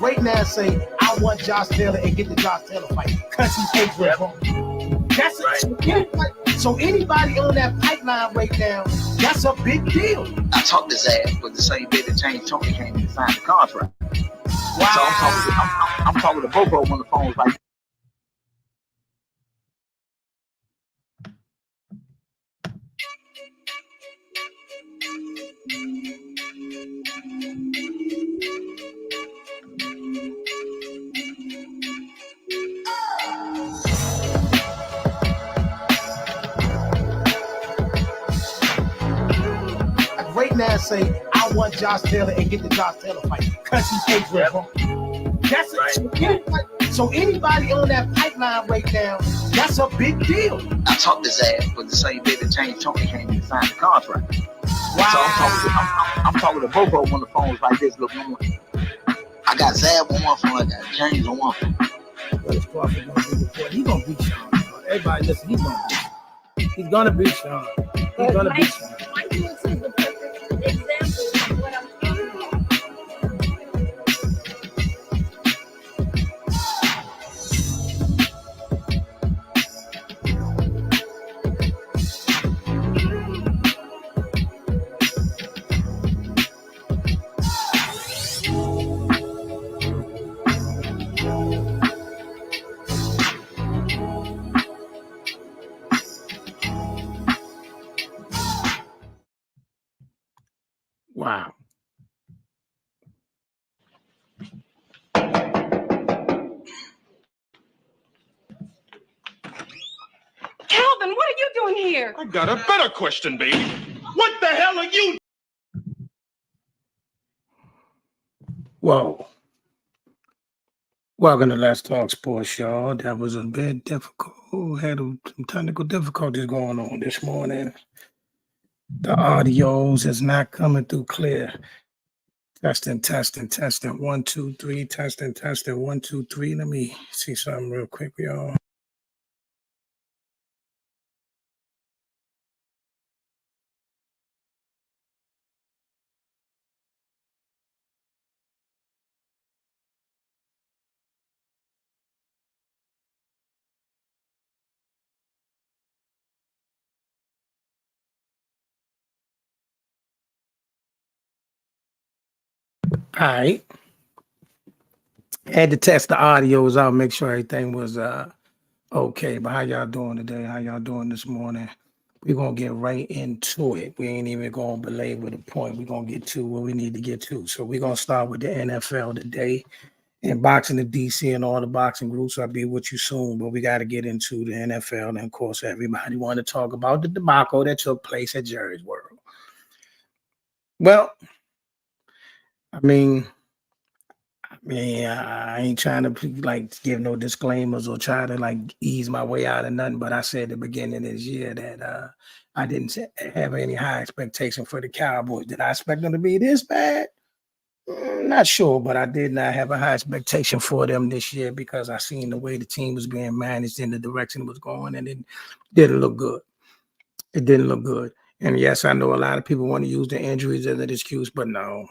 Right now, say I want Josh Taylor and get the Josh Taylor fight because he hates Red Bull. That's it. So anybody on that pipeline right now, that's a big deal. I talked his ass, but the same day that James Tony came in to sign the contract. Wow. So I'm talking to Bobo on the phone like. Right now, say I want Josh Taylor and get the Josh Taylor fight because he hates Red Bull. That's it. So anybody on that pipeline right now, that's a big deal. I talked his ass, but the same day that James Tony came in to sign the contract. Wow. So I'm talking to Bobo on the phone like this. Look, I got Zab on one phone, I got James on one phone. He's gonna beat Sean. Everybody listen, he's gonna beat Sean. He's gonna beat Sean. Mike Lewis is the perfect example of what I'm talking about. Wow. Calvin, what are you doing here? I got a better question, baby. What the hell are you? Whoa. Welcome to Let's Talk Sports, y'all. That was a bit difficult. Had some technical difficulties going on this morning. The audios is not coming through clear. Testing. 1, 2, 3. Testing. 1, 2, 3. Let me see something real quick, y'all. All right. Had to test the audios out, make sure everything was okay. But how y'all doing today? How y'all doing this morning? We're going to get right into it. We ain't even going to belabor the point. We're going to get to what we need to get to. So we're going to start with the NFL today. And boxing the DC and all the boxing groups. I'll be with you soon. But we got to get into the NFL. And, of course, everybody want to talk about the debacle that took place at Jerry's World. Well, I mean, I ain't trying to like give no disclaimers or try to like ease my way out of nothing. But I said at the beginning of this year that I didn't have any high expectation for the Cowboys. Did I expect them to be this bad? Not sure, but I did not have a high expectation for them this year because I seen the way the team was being managed and the direction it was going, and it didn't look good. It didn't look good. And yes, I know a lot of people want to use the injuries as an excuse, but no.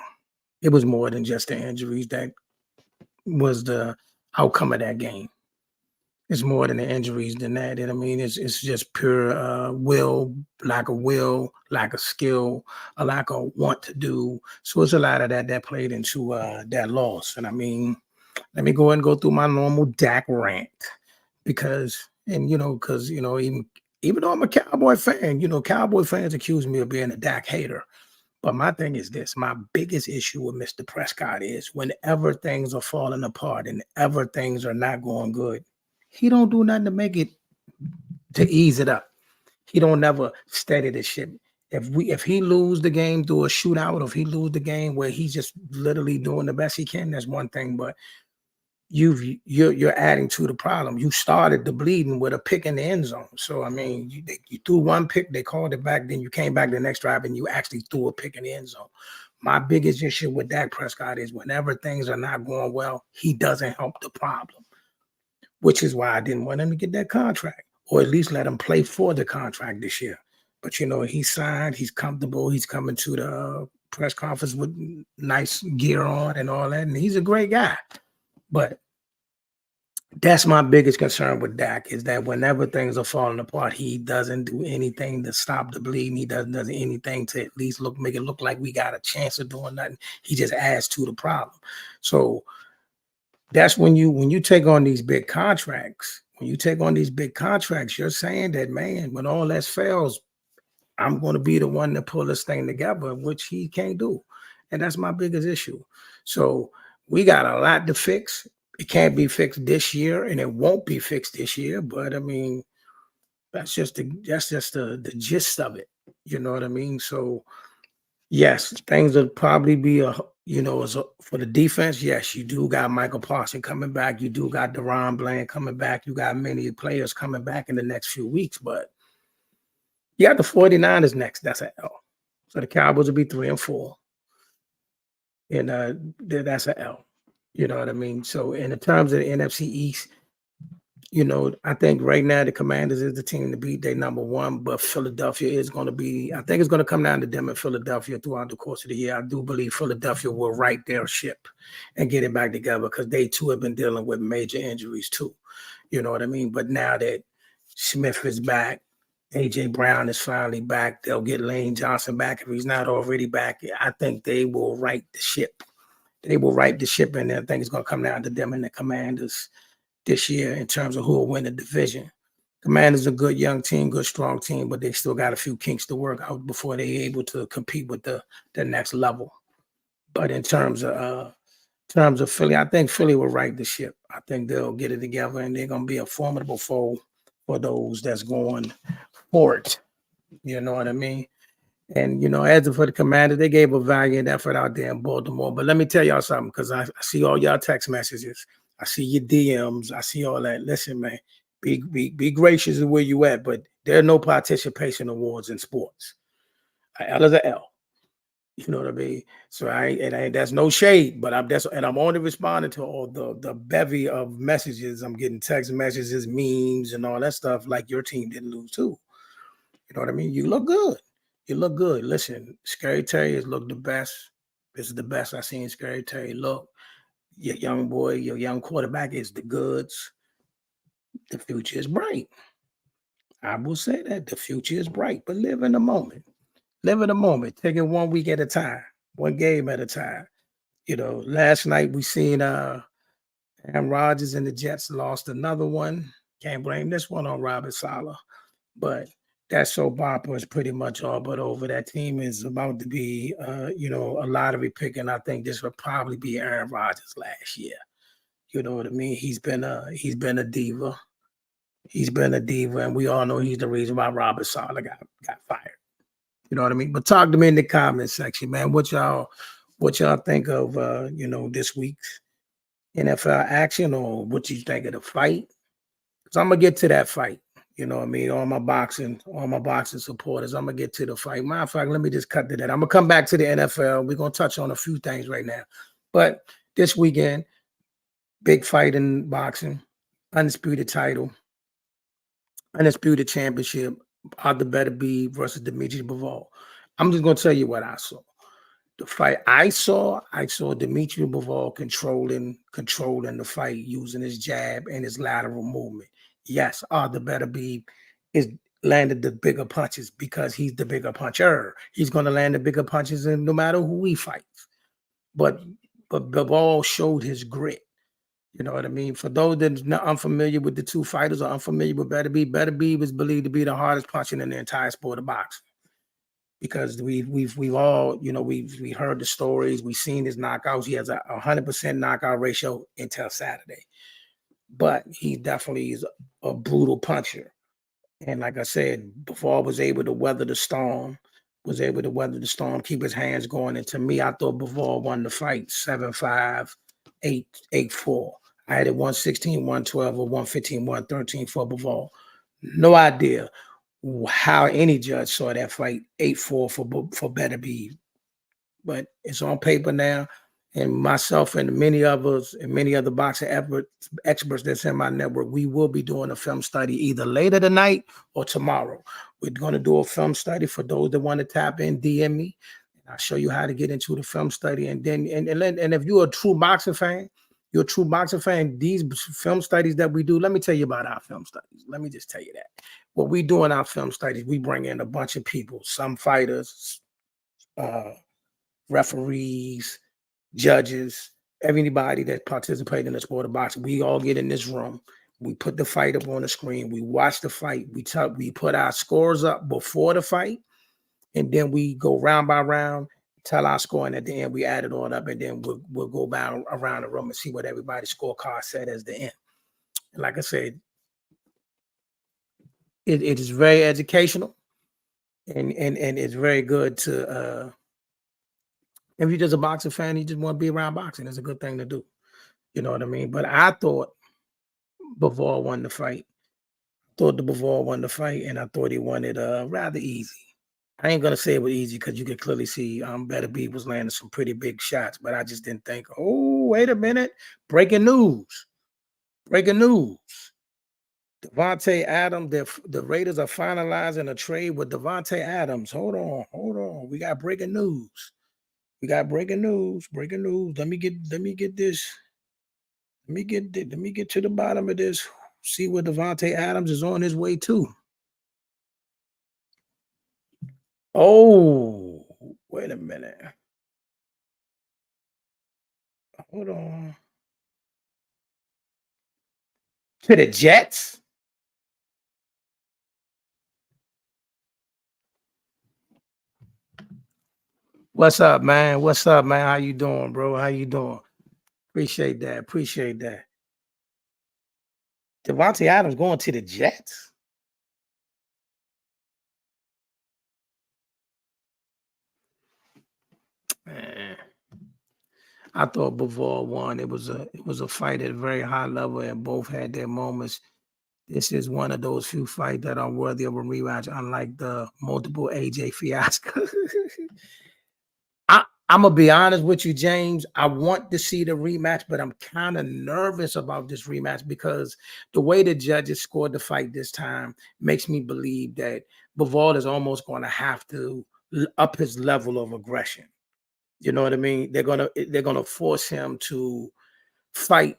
It was more than just the injuries that was the outcome of that game. It's more than the injuries than that. And I mean, it's just pure lack of skill, a lack of want to do. So it's a lot of that played into that loss. And I mean, let me go ahead and go through my normal Dak rant because even though I'm a Cowboy fan, Cowboy fans accuse me of being a Dak hater. But my thing is this, my biggest issue with Mr. Prescott is whenever things are falling apart and ever things are not going good, he don't do nothing to make it, to ease it up. He don't never steady the ship. If he lose the game through a shootout, or if he lose the game where he's just literally doing the best he can, that's one thing. But you're adding to the problem. You started the bleeding with a pick in the end zone. So I mean, you threw one pick, they called it back, then you came back the next drive and you actually threw a pick in the end zone. My biggest issue with Dak Prescott is whenever things are not going well, he doesn't help the problem, which is why I didn't want him to get that contract, or at least let him play for the contract this year. But he signed, he's comfortable, he's coming to the press conference with nice gear on and all that, and he's a great guy. But that's my biggest concern with Dak, is that whenever things are falling apart, he doesn't do anything to stop the bleeding. He doesn't do anything to at least make it look like we got a chance of doing nothing. He just adds to the problem. So that's when you take on these big contracts. When you take on these big contracts, you're saying that, man, when all that fails, I'm going to be the one to pull this thing together, which he can't do. And that's my biggest issue. So we got a lot to fix. It can't be fixed this year, and it won't be fixed this year. But I mean, that's just the gist of it. You know what I mean? So yes, things will probably be for the defense. Yes, you do got Michael Parsons coming back. You do got Deron Bland coming back. You got many players coming back in the next few weeks. But you got the 49ers next. That's an L. So the Cowboys will be 3-4. And that's an L. You know what I mean? So in the terms of the NFC East, I think right now the Commanders is the team to beat. They're number one, but Philadelphia is going to be, I think it's going to come down to them and Philadelphia throughout the course of the year. I do believe Philadelphia will right their ship and get it back together, because they too have been dealing with major injuries too. You know what I mean? But now that Smith is back, A.J. Brown is finally back, they'll get Lane Johnson back if he's not already back. I think they will right the ship. They will right the ship, and I think it's going to come down to them and the Commanders this year in terms of who will win the division. Commanders a good young team, good strong team, but they still got a few kinks to work out before they're able to compete with the next level. But in terms of Philly, I think Philly will right the ship. I think they'll get it together, and they're going to be a formidable foe for those that's going for it. You know what I mean? And, as for the Commanders, they gave a valiant effort out there in Baltimore. But let me tell y'all something, because I see all y'all text messages. I see your DMs. I see all that. Listen, man, be gracious of where you at, but there are no participation awards in sports. L is an L. You know what I mean? So that's no shade, but I'm only responding to all the bevy of messages. I'm getting text messages, memes, and all that stuff, like your team didn't lose too. You know what I mean? You look good. You look good. Listen, Scary Terry has looked the best. This is the best I've seen Scary Terry look. Your young boy, your young quarterback is the goods. The future is bright. I will say that. The future is bright, but live in the moment. Live in the moment. Take it 1 week at a time, one game at a time. Last night we seen Aaron Rodgers and the Jets lost another one. Can't blame this one on Robert Saleh. But that soap opera is pretty much all but over. That team is about to be, a lottery pick, and I think this will probably be Aaron Rodgers last year. You know what I mean? He's been a diva. He's been a diva, and we all know he's the reason why Robert Saleh got fired. You know what I mean? But talk to me in the comment section, man. What y'all think of this week's NFL action, or what you think of the fight? Because I'm gonna get to that fight. You know what I mean? All my boxing supporters, I'm going to get to the fight. Matter of fact, let me just cut to that. I'm going to come back to the NFL. We're going to touch on a few things right now. But this weekend, big fight in boxing, undisputed title, undisputed championship, Pumbled Beterbiev versus Dimitri Bivol. I'm just going to tell you what I saw. The fight I saw Dimitri Bivol controlling the fight, using his jab and his lateral movement. Yes, the Beterbiev is landed the bigger punches because he's the bigger puncher. He's going to land the bigger punches, and no matter who he fights. But Bivol showed his grit. You know what I mean? For those that are not unfamiliar with the two fighters or unfamiliar with Beterbiev is believed to be the hardest puncher in the entire sport of boxing. Because we've all, we heard the stories, we've seen his knockouts. He has a 100% knockout ratio until Saturday. But he definitely is a brutal puncher. And like I said, Bivol was able to weather the storm, keep his hands going. And to me, I thought Bivol won the fight 7-5, 8-4. I had it 116, 112, or 115, 113 for Bivol. No idea how any judge saw that fight 8-4 for Beterbiev. But it's on paper now. And myself and many others and many other boxing experts that's in my network, we will be doing a film study either later tonight or tomorrow. We're going to do a film study for those that want to tap in, DM me. And I'll show you how to get into the film study. And then, and if you're a true boxing fan, these film studies that we do, let me tell you about our film studies. Let me just tell you that. What we do in our film studies, we bring in a bunch of people, some fighters, referees, judges, everybody that participates in the sport of boxing. We all get in this room. We put the fight up on the screen. We watch the fight. We put our scores up before the fight, and then we go round by round, tell our score, and at the end we add it all up, and then we'll go around the room and see what everybody's scorecard said as the end. And like I said, it is very educational, and it's very good to. If you're just a boxing fan, you just want to be around boxing, it's a good thing to do. You know what I mean? But I thought Bivol won the fight. And I thought he won it rather easy. I ain't going to say it was easy because you could clearly see Beterbiev was landing some pretty big shots, but I just didn't think, oh, wait a minute. Breaking news. Devontae Adams, the Raiders are finalizing a trade with Devontae Adams. Hold on. We got breaking news. Breaking news. Let me get this. Let me get to the bottom of this. See where Devontae Adams is on his way to. Oh, wait a minute. Hold on. To the Jets? What's up, man? How you doing, bro? How you doing? Appreciate that. Devontae Adams going to the Jets? Man. I thought Bivol won. It was a fight at a very high level, and both had their moments. This is one of those few fights that are worthy of a rematch, unlike the multiple AJ fiasco. I'm going to be honest with you, James. I want to see the rematch, but I'm kind of nervous about this rematch because the way the judges scored the fight this time makes me believe that Bivol is almost going to have to up his level of aggression. You know what I mean? They're gonna force him to fight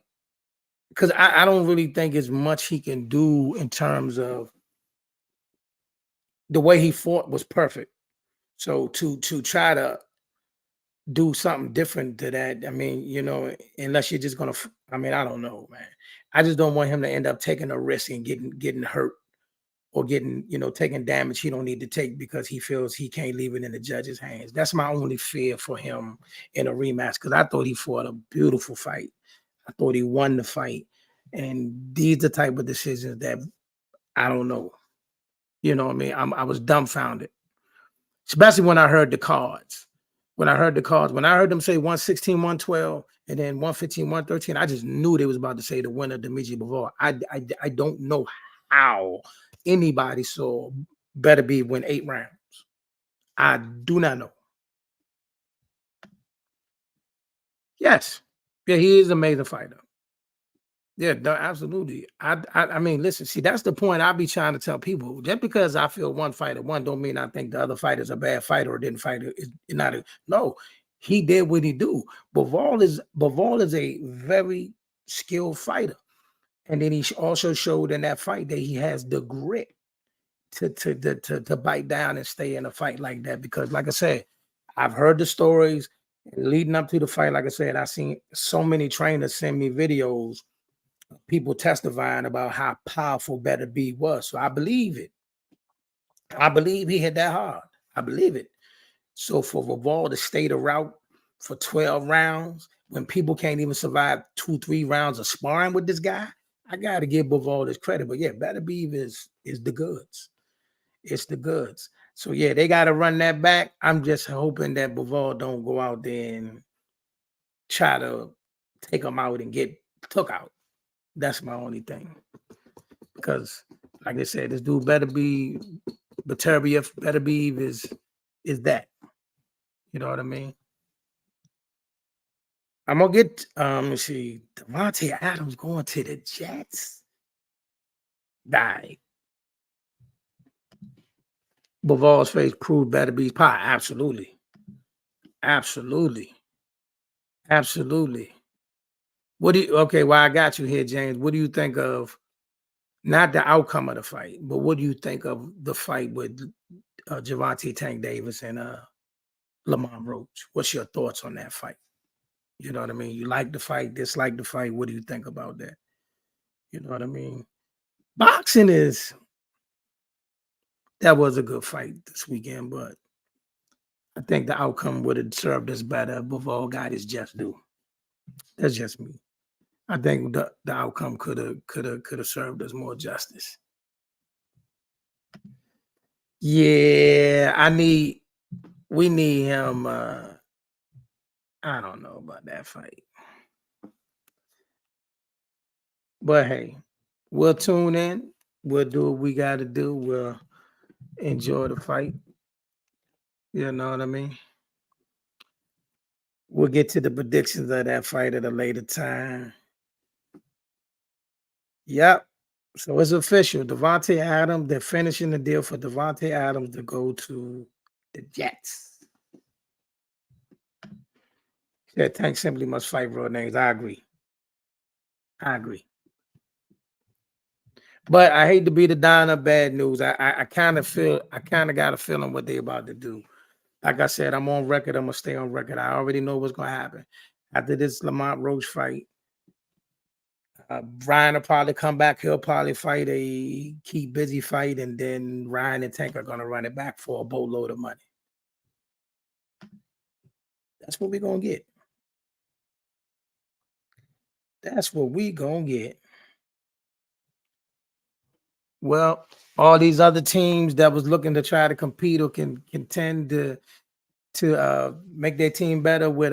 because I don't really think as much he can do in terms of the way he fought was perfect. So to try to do something different to that, I mean, you know, unless you're just gonna, I mean, I don't know, man. I just don't want him to end up taking a risk and getting hurt or getting, you know, taking damage he don't need to take because he feels he can't leave it in the judge's hands. That's my only fear for him in a rematch because I thought he fought a beautiful fight. I thought he won the fight. And these are the type of decisions that I don't know. You know what I mean? I was dumbfounded, especially when I heard the cards. When I heard them say 116, 112, and then 115, 113, I just knew they was about to say the winner, Dimitri Bivol. I don't know how anybody saw Beterbiev win 8 rounds. I do not know. Yes. Yeah, he is an amazing fighter. Yeah, no, absolutely. I mean, listen, see, that's the point I be trying to tell people. Just because I feel one fighter won don't mean I think the other fighter's a bad fighter or didn't fight. It's not no, he did what he do. Bivol is a very skilled fighter. And then he also showed in that fight that he has the grit to bite down and stay in a fight like that. Because like I said, I've heard the stories leading up to the fight. Like I said, I've seen so many trainers send me videos, people testifying about how powerful Beterbiev was. So I believe it. I believe he hit that hard. I believe it. So for Bivol to stay the route for 12 rounds, when people can't even survive 2-3 rounds of sparring with this guy, I got to give Bivol this credit. But yeah, Beterbiev is the goods. It's the goods. So yeah, they got to run that back. I'm just hoping that Bivol don't go out there and try to take him out and get took out. That's my only thing. Because, like I said, this dude Beterbiev is that. You know what I mean? I'm gonna get let's see, Devontae Adams going to the Jets. Die. Bivol's face proved Beterbie's pie. Absolutely. Absolutely. Absolutely. Well, I got you here, James. What do you think of not the outcome of the fight, but what do you think of the fight with Gervonta Tank Davis and Lamont Roach? What's your thoughts on that fight? You know what I mean? You like the fight, dislike the fight. What do you think about that? You know what I mean? Boxing that was a good fight this weekend, but I think the outcome would have served us better if Bivol got his just due. That's just me. I think the outcome could have served us more justice. Yeah, we need him. I don't know about that fight. But hey, we'll tune in. We'll do what we got to do. We'll enjoy the fight. You know what I mean? We'll get to the predictions of that fight at a later time. Yep. So it's official. Devontae Adams, they're finishing the deal for Devontae Adams to go to the Jets. Yeah, Tank simply must fight real names. I agree. But I hate to be the Don of bad news. I kind of got a feeling what they're about to do. Like I said, I'm on record. I'm gonna stay on record. I already know what's gonna happen. After this Lamont Roach fight, Ryan will probably come back. He'll probably fight a Keep Busy fight, and then Ryan and Tank are gonna run it back for a boatload of money. That's what we're gonna get. That's what we gonna get. Well, all these other teams that was looking to try to compete or can contend to make their team better with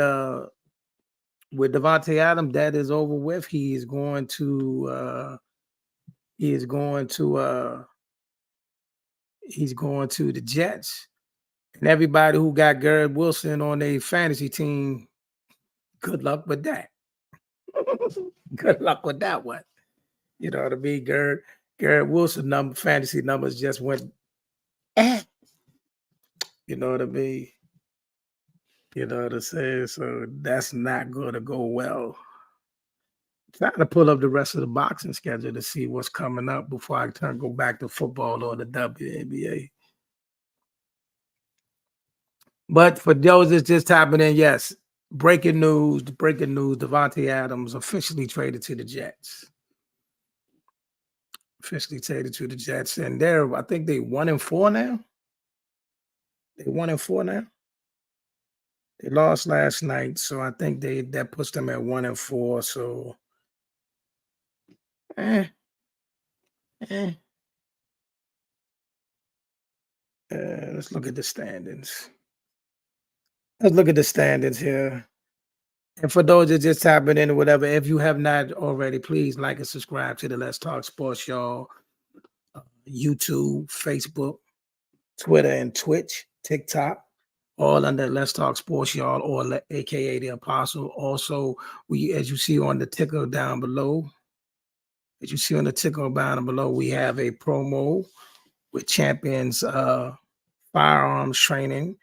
Devontae Adams, that is over with. He's going to the Jets. And everybody who got Garrett Wilson on their fantasy team, good luck with that. Good luck with that one. You know what I mean? Garrett Wilson fantasy numbers just went You know what I mean? You know what I'm saying? So that's not going to go well. Trying to pull up the rest of the boxing schedule to see what's coming up before I go back to football or the WNBA. But for those that's just tapping in, yes, breaking news, Devontae Adams officially traded to the Jets. And I think they 1-4 now. They 1-4 now. They lost last night, so I think that puts them at 1-4. So, let's look at the standings. Let's look at the standings here. And for those that just tapping in or whatever, if you have not already, please like and subscribe to the Let's Talk Sports Y'all YouTube, Facebook, Twitter, and Twitch, TikTok, all under Let's Talk Sports Y'all, or aka the Apostle. Also, as you see on the ticker down below, we have a promo with Champions Firearms Training.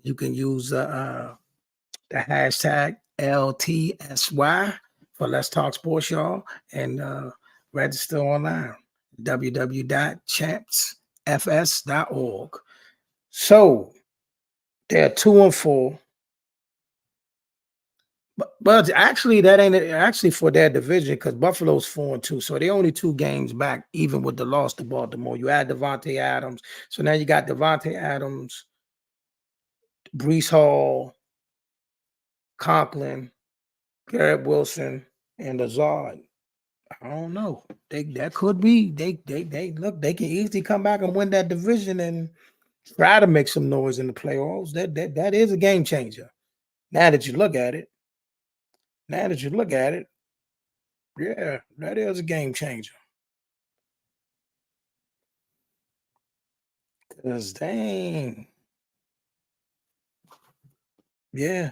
You can use the hashtag LTSY for Let's Talk Sports Y'all and register online, www.champsfs.org. So they're 2-4. But actually, that ain't actually for their division because Buffalo's 4-2. So they're only 2 games back, even with the loss to Baltimore. You add Devontae Adams. So now you got Devontae Adams, Breece Hall, Conklin, Garrett Wilson, and Lazard. I don't know. That could be. They can easily come back and win that division and try to make some noise in the playoffs. That is a game changer. Now that you look at it. Yeah, that is a game changer. Cause dang, yeah.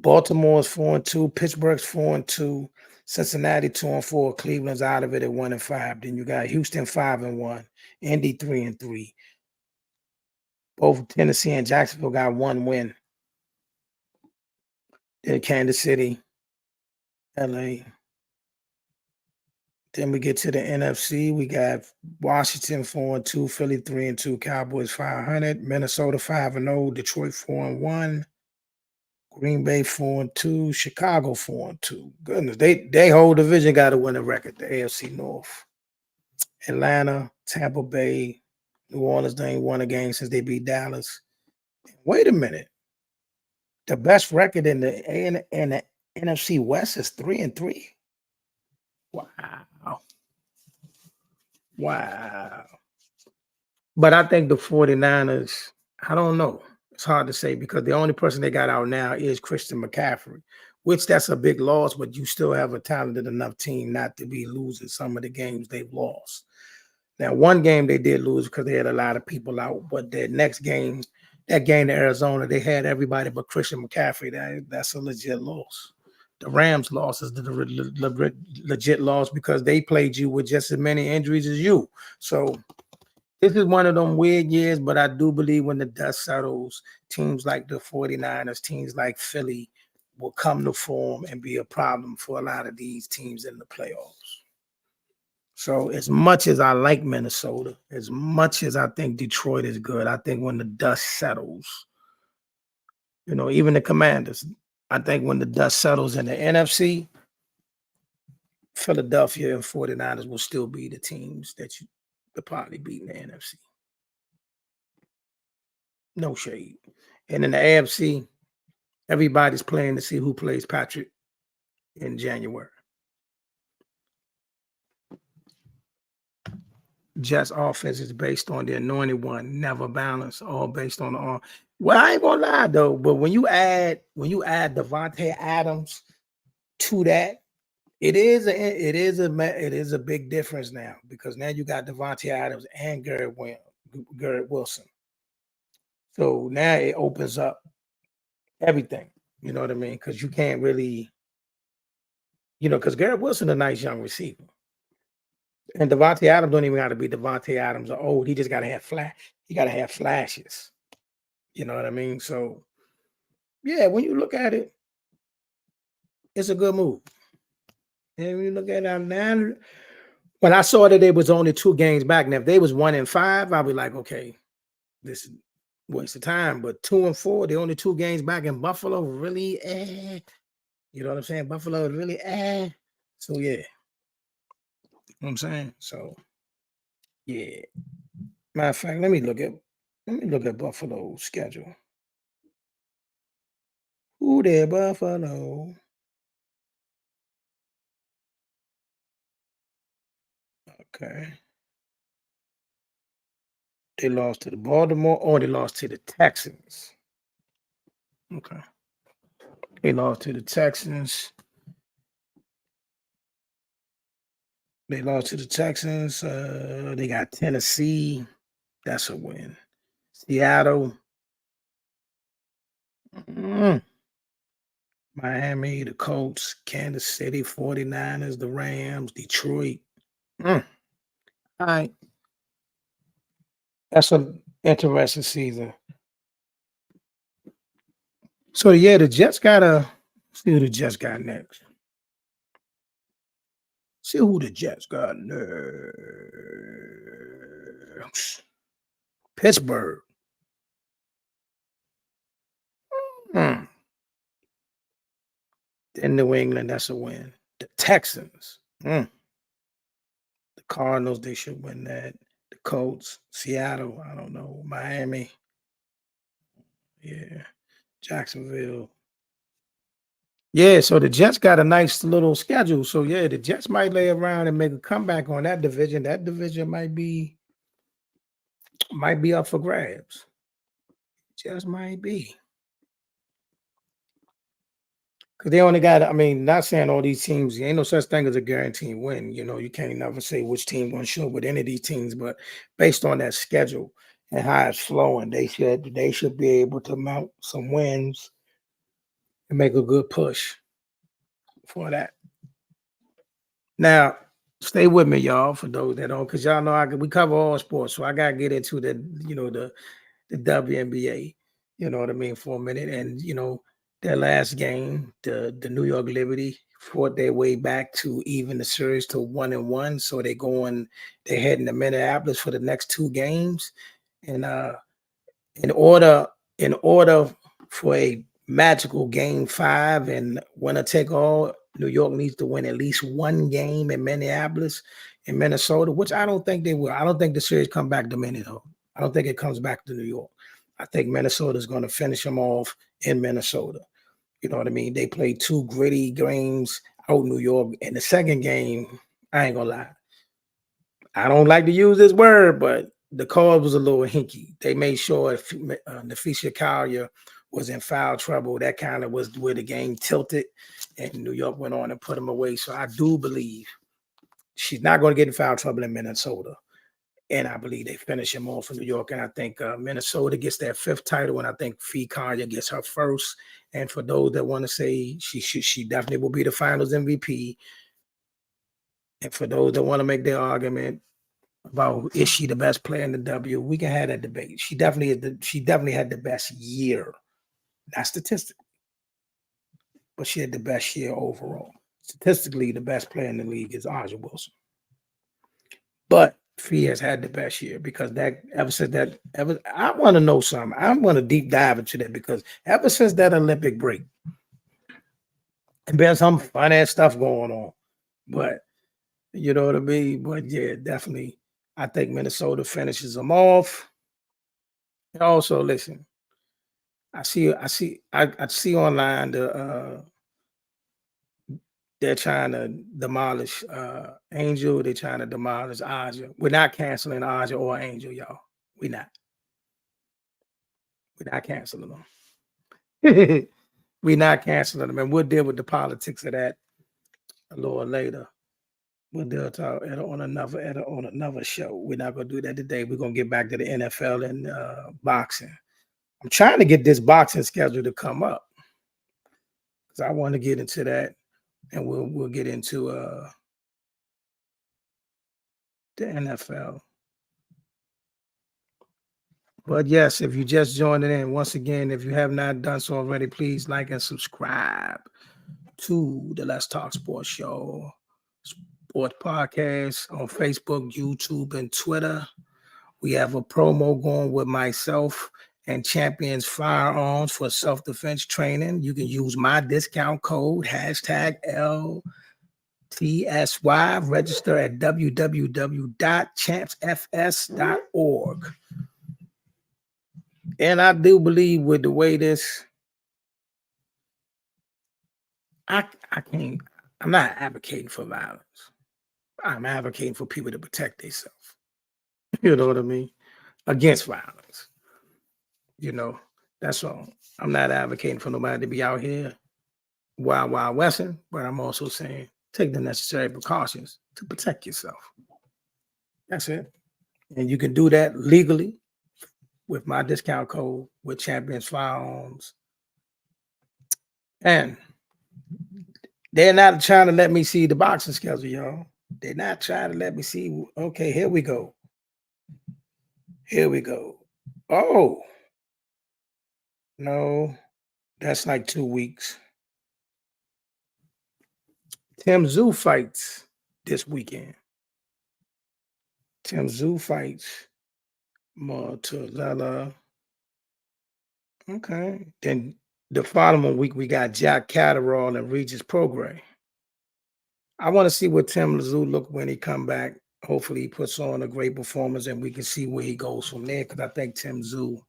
Baltimore's 4-2, Pittsburgh's 4-2, Cincinnati 2-4, Cleveland's out of it at 1-5. Then you got Houston 5-1, Indy 3-3. Both Tennessee and Jacksonville got one win. Then Kansas City, LA. Then we get to the NFC. We got Washington 4-2, Philly 3-2, Cowboys 500, Minnesota 5-0, Detroit 4-1, Green Bay 4-2, Chicago 4-2. Goodness, they whole division got to win a record. The AFC North, Atlanta, Tampa Bay, New Orleans. They ain't won a game since they beat Dallas. Wait a minute, the best record in the NFC West is 3-3. Wow. But I think the 49ers, I don't know. It's hard to say because the only person they got out now is Christian McCaffrey, which that's a big loss, but you still have a talented enough team not to be losing some of the games they've lost. Now, one game they did lose because they had a lot of people out, but their next game, that game to Arizona, they had everybody but Christian McCaffrey. That's a legit loss. The Rams loss is the legit loss because they played you with just as many injuries as you. So this is one of them weird years, but I do believe when the dust settles, teams like the 49ers, teams like Philly will come to form and be a problem for a lot of these teams in the playoffs. So as much as I like Minnesota, as much as I think Detroit is good, I think when the dust settles, even the Commanders, I think when the dust settles in the NFC, Philadelphia and 49ers will still be the teams that you could probably beat in the NFC. No shade. And in the AFC, everybody's playing to see who plays Patrick in January. Jets offense is based on the anointed one, never balanced, all based on the arm. Well, I ain't gonna lie though, but when you add Devontae Adams to that, it is a big difference now because now you got Devontae Adams and Garrett Wilson. So now it opens up everything. You know what I mean? Because you can't really, because Garrett Wilson is a nice young receiver. And Devontae Adams don't even got to be Devontae Adams or old. He just got to have He got to have flashes. You know what I mean? So, yeah, when you look at it, it's a good move. And when you look at it now, when I saw that it was only 2 games back, now if they was 1-5, I'd be like, okay, this is waste of time. But 2-4, the only 2 games back in Buffalo, really, You know what I'm saying? Buffalo is really, So, yeah. You know what I'm saying? So, yeah. Matter of fact, let me look at Buffalo's schedule. Who there, Buffalo? Okay. They lost to the Baltimore, or they lost to the Texans. Okay. They lost to the Texans. They got Tennessee. That's a win. Seattle. Miami, the Colts, Kansas City, 49ers, the Rams, Detroit. All right. That's an interesting season. So, yeah, the Jets see who the Jets got next. See who the Jets got next. Pittsburgh. Then New England, that's a win. The Texans. The Cardinals, they should win that. The Colts, Seattle, I don't know. Miami. Yeah. Jacksonville. Yeah, so the Jets got a nice little schedule. So, yeah, the Jets might lay around and make a comeback on that division. That division might be up for grabs. Just might be. Because they only got, I mean, not saying all these teams, ain't no such thing as a guaranteed win. You know, you can't never say which team going to show with any of these teams, but based on that schedule and how it's flowing, they should be able to mount some wins and make a good push for that. Now, stay with me, y'all, for those that don't, because y'all know we cover all sports, so I gotta get into the WNBA, you know what I mean, for a minute. And their last game, the New York Liberty fought their way back to even the series to 1-1. So they're heading to Minneapolis for the next 2 games. And in order for a magical game 5 and winner take all, New York needs to win at least 1 game in Minneapolis and Minnesota, which I don't think they will. I don't think the series come back to Minnesota. I don't think it comes back to New York. I think Minnesota is going to finish them off in Minnesota. You know what I mean? They played 2 gritty games out in New York. In the second game, I ain't going to lie, I don't like to use this word, but the call was a little hinky. They made sure if Nafisha Collier was in foul trouble, that kind of was where the game tilted, and New York went on and put him away. So I do believe she's not going to get in foul trouble in Minnesota. And I believe they finish him off in New York. And I think Minnesota gets their 5th title, and I think Fee Collier gets her 1st. And for those that want to say she definitely will be the finals MVP, and for those that want to make their argument about is she the best player in the W, we can have that debate. She definitely had the best year, not statistically, but she had the best year overall. Statistically, the best player in the league is Aja Wilson, but Fee has had the best year because I want to know something. I want to deep dive into that because ever since that Olympic break, there's been some fun ass stuff going on, but you know what I mean. But yeah, definitely, I think Minnesota finishes them off. And also, listen, I see online they're trying to demolish Angel. They're trying to demolish Aja. We're not canceling Aja or Angel, y'all. We're not canceling them. We're not canceling them, and we'll deal with the politics of that a little later. We'll deal talk on another show. We're not gonna do that today. We're gonna get back to the NFL and boxing. I'm trying to get this boxing schedule to come up because I want to get into that, and we'll get into the NFL. But yes, if you just joined in, once again, if you have not done so already, please like and subscribe to the Let's Talk Sports Show Sports Podcast on Facebook, YouTube, and Twitter. We have a promo going with myself and Champions Firearms for self-defense training. You can use my discount code, #LTSY. Register at www.champsfs.org. And I do believe with the way this, I'm not advocating for violence. I'm advocating for people to protect themselves. You know what I mean? Against violence. That's all. I'm not advocating for nobody to be out here wild westing, but I'm also saying take the necessary precautions to protect yourself. That's it. And you can do that legally with my discount code with Champions Firearms. And they're not trying to let me see the boxing schedule, y'all. They're not trying to let me see. Okay, here we go. Oh, no, that's like 2 weeks. Tim Tszyu fights this weekend. Tim Tszyu fights Mortadella. Okay. Then the following week, we got Jack Catterall and Regis Prograis. I want to see what Tim Tszyu look when he come back. Hopefully he puts on a great performance and we can see where he goes from there because I think Tim Tszyu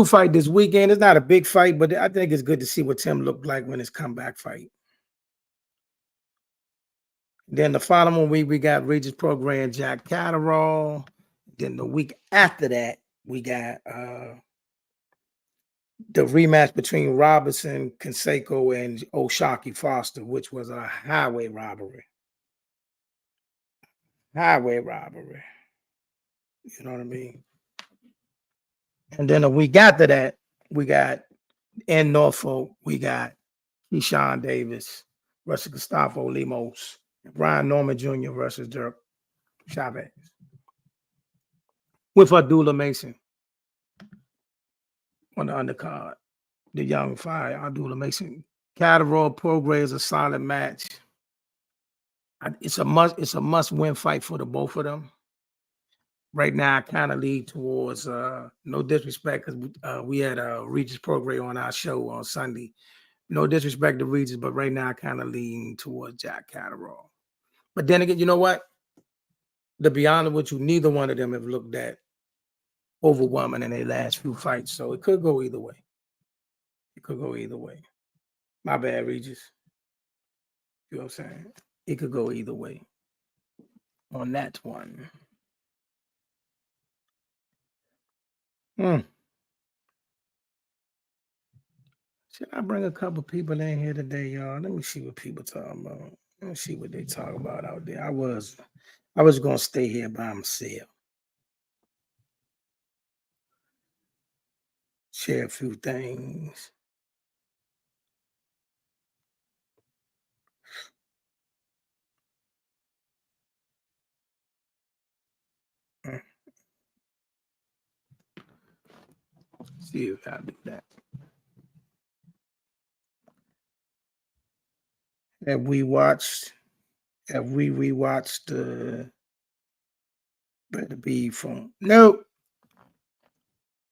fight this weekend. It's not a big fight, but I think it's good to see what Tim looked like when his comeback fight. Then the following week, we got Regis Prograis and Jack Catterall. Then the week after that, we got the rematch between Robinson, Canseco, and Oshaki Foster, which was a highway robbery. Highway robbery. You know what I mean? And then a week after that, we got in Norfolk, we got Keyshawn Davis versus Gustavo Limos, and Brian Norman Jr. versus Dirk Chavez. With Abdullah Mason on the undercard. The young fire, Abdullah Mason. Catterall Prograis is a solid match. It's a must-win fight for the both of them. Right now, I kind of lead towards no disrespect, because we had Regis Prograis on our show on Sunday. No disrespect to Regis, but right now I kind of lean towards Jack Catterall. But then again, you know what? To be honest with you, neither one of them have looked that overwhelming in their last few fights, so it could go either way. It could go either way. My bad, Regis. You know what I'm saying? It could go either way on that one. Should I bring a couple people in here today, y'all? Let me see what people talking about. Let me see what they talk about out there. I was gonna stay here by myself. Share a few things. See if I do that. Have we rewatched the Better Be from? Nope.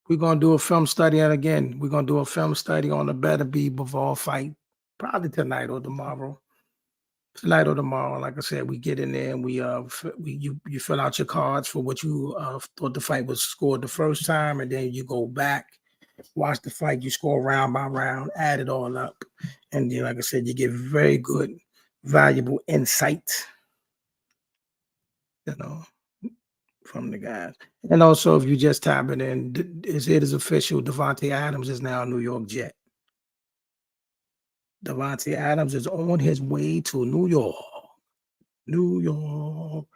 We're gonna do a film study, and again, we're gonna do a film study on the Better Be Bivol fight, probably tonight or tomorrow. Tonight or tomorrow, like I said, we get in there and you fill out your cards for what you thought the fight was scored the first time, and then you go back, watch the fight, you score round by round, add it all up, and then, like I said, you get very good, valuable insight, you know, from the guys. And also, if you just type it in, it is official. Davante Adams is now a New York Jet. Davante Adams is on his way to New York. New York.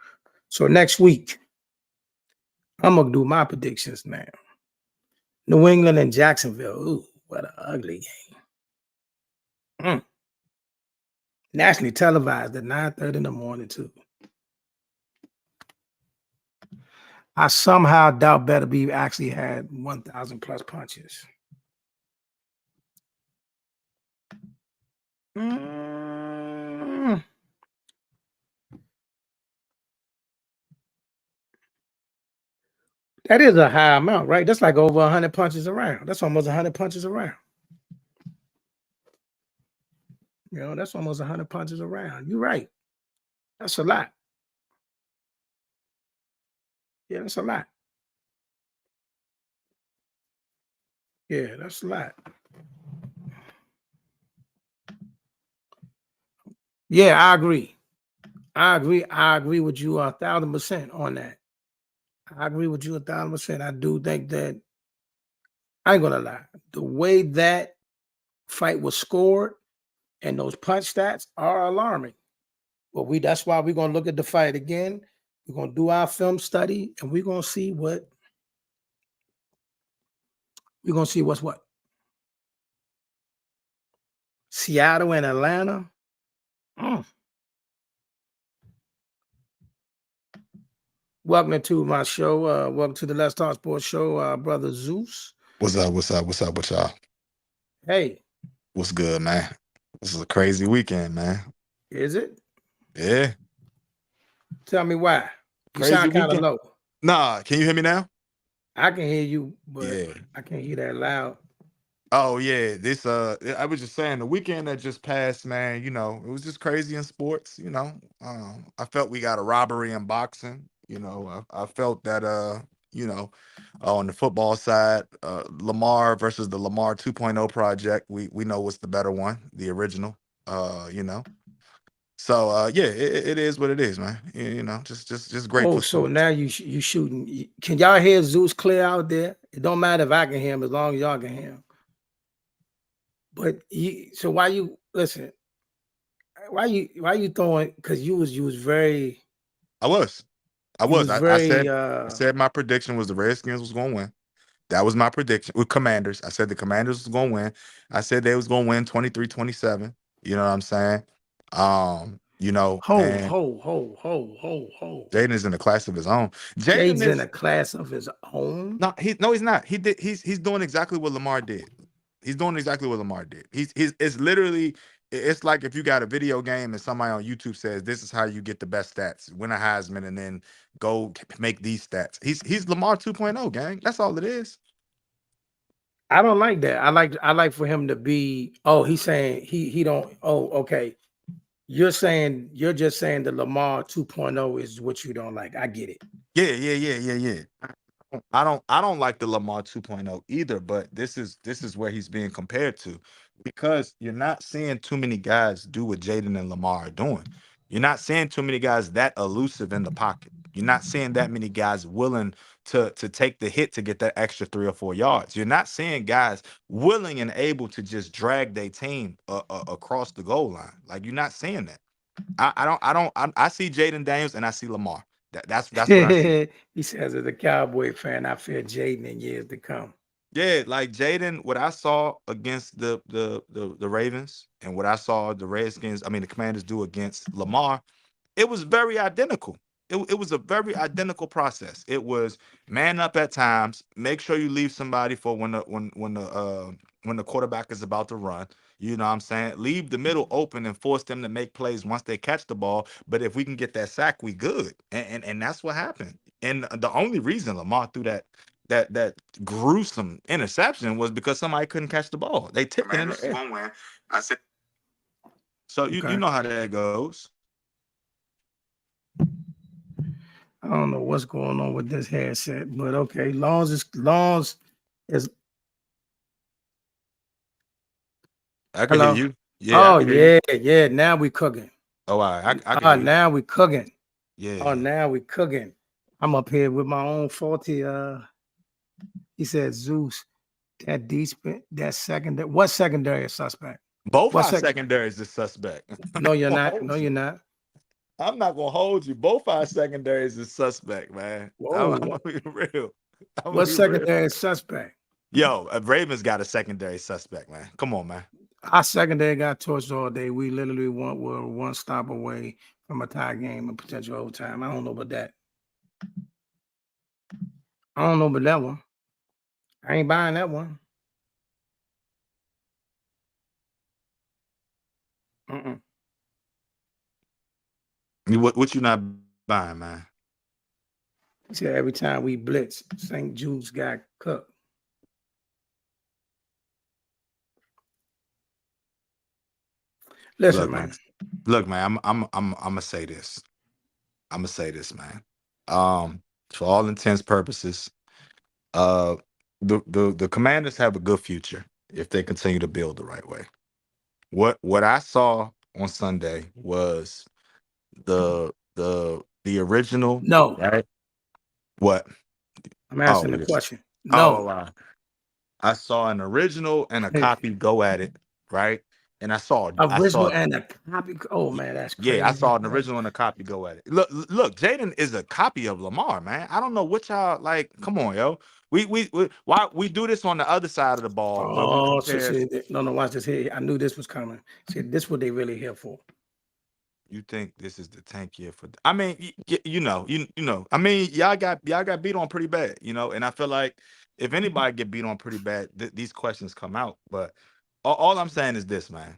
So next week, I'm going to do my predictions now. New England and Jacksonville. Ooh, what an ugly game. Nationally televised at 9:30 in the morning, too. I somehow doubt Better Be actually had 1,000 plus punches. That is a high amount, right? That's like over 100 punches around. That's almost 100 punches around. You know, that's almost 100 punches around. You're right. That's a lot. Yeah, that's a lot. Yeah, that's a lot. Yeah, I agree. I agree with you 1,000% on that. I agree with you 1,000%. I do think that, I ain't gonna lie, the way that fight was scored and those punch stats are alarming. But that's why we're gonna look at the fight again. We're gonna do our film study, and we're gonna see what's what. Seattle and Atlanta. Welcome to my show. Welcome to the Let's Talk Sports show, brother Zeus. What's up with y'all? Hey. What's good, man? This is a crazy weekend, man. Is it? Yeah. Tell me why. You Crazy sound kind of weekend. low. Nah, can you hear me now? I can hear you, but Yeah. I can't hear that loud. Oh yeah, this I was just saying the weekend that just passed, man, you know, it was just crazy in sports, you know. I felt we got a robbery in boxing, you know. I felt that you know, on the football side, Lamar versus the Lamar 2.0 project, we know what's the better one, the original, you know. So yeah, it is what it is, man. You know, just great. Oh, for so sports. now you shooting. Can y'all hear Zeus clear out there? It don't matter if I can hear him as long as y'all can hear him. But so why you listen? Why you throwing? Because you was very I was. very I said my prediction was the Redskins was going to win. That was my prediction with Commanders. I said the Commanders was going to win. I said they was going to win 23-27. You know what I'm saying? You know, and ho. Jaden is in a class of his own. Jaden's Jaden in is a class of his own. no, he's not. He's doing exactly what Lamar did. He's doing exactly what Lamar did. He's it's literally it's like if you got a video game and somebody on YouTube says this is how you get the best stats, win a Heisman, and then go make these stats. He's Lamar 2.0, gang. That's all it is. I don't like that. I like for him to be. Oh, he's saying he don't. Oh, okay. You're just saying the Lamar 2.0 is what you don't like. I get it. Yeah. I don't like the Lamar 2.0 either, but this is where he's being compared to, because you're not seeing too many guys do what Jaden and Lamar are doing. You're not seeing too many guys that elusive in the pocket. You're not seeing that many guys willing to take the hit to get that extra 3 or 4 yards. You're not seeing guys willing and able to just drag their team across the goal line. Like, you're not seeing that. I see Jaden Daniels and I see Lamar. That's what I see. He says, as a Cowboy fan, I fear Jaden in years to come. Yeah, like Jaden, what I saw against the Ravens and what I saw the Redskins, I mean the Commanders do against Lamar, it was very identical. It was a very identical process. It was man up at times, make sure you leave somebody for when the quarterback is about to run. You know what I'm saying? Leave the middle open and force them to make plays once they catch the ball. But if we can get that sack, we good. And that's what happened. And the only reason Lamar threw that gruesome interception was because somebody couldn't catch the ball. They tipped it in the air. I said, so you know how that goes. I don't know what's going on with this headset, but okay. Laws is I can hello? hear you. Yeah. Oh yeah. Now we cooking. Oh, I can hear you. Now we cooking. Yeah. Oh, now we cooking. I'm up here with my own faulty. He said Zeus. That secondary. What secondary is suspect? Both our secondaries is suspect. No, you're not. No, you're not. I'm not gonna hold you. Both our secondaries is suspect, man. I'm gonna be real. What secondary is suspect? Yo, Ravens got a secondary suspect, man. Come on, man. Our secondary got torched all day. We literally were one stop away from a tie game and potential overtime. I don't know about that. I don't know about that one. I ain't buying that one. What you not buying, man? He said every time we blitz, St. Jude's got cooked. Listen, man. Look, man. I'm gonna say this. I'm gonna say this, man. For all intents purposes, the Commanders have a good future if they continue to build the right way. What I saw on Sunday was the original. No. Right? What? I'm asking the question. No. I saw an original and a copy go at it, right? And I saw and a copy. Oh man, that's crazy. Yeah, I saw an original and a copy go at it. Look, Jaden is a copy of Lamar, man. I don't know what y'all like. Come on, yo. Why we do this on the other side of the ball? Oh, no, watch this here. I knew this was coming. See, this is what they really here for. You think this is the tank year for? I mean, you know. I mean, y'all got beat on pretty bad, you know. And I feel like if anybody get beat on pretty bad, these questions come out. But all I'm saying is this, man.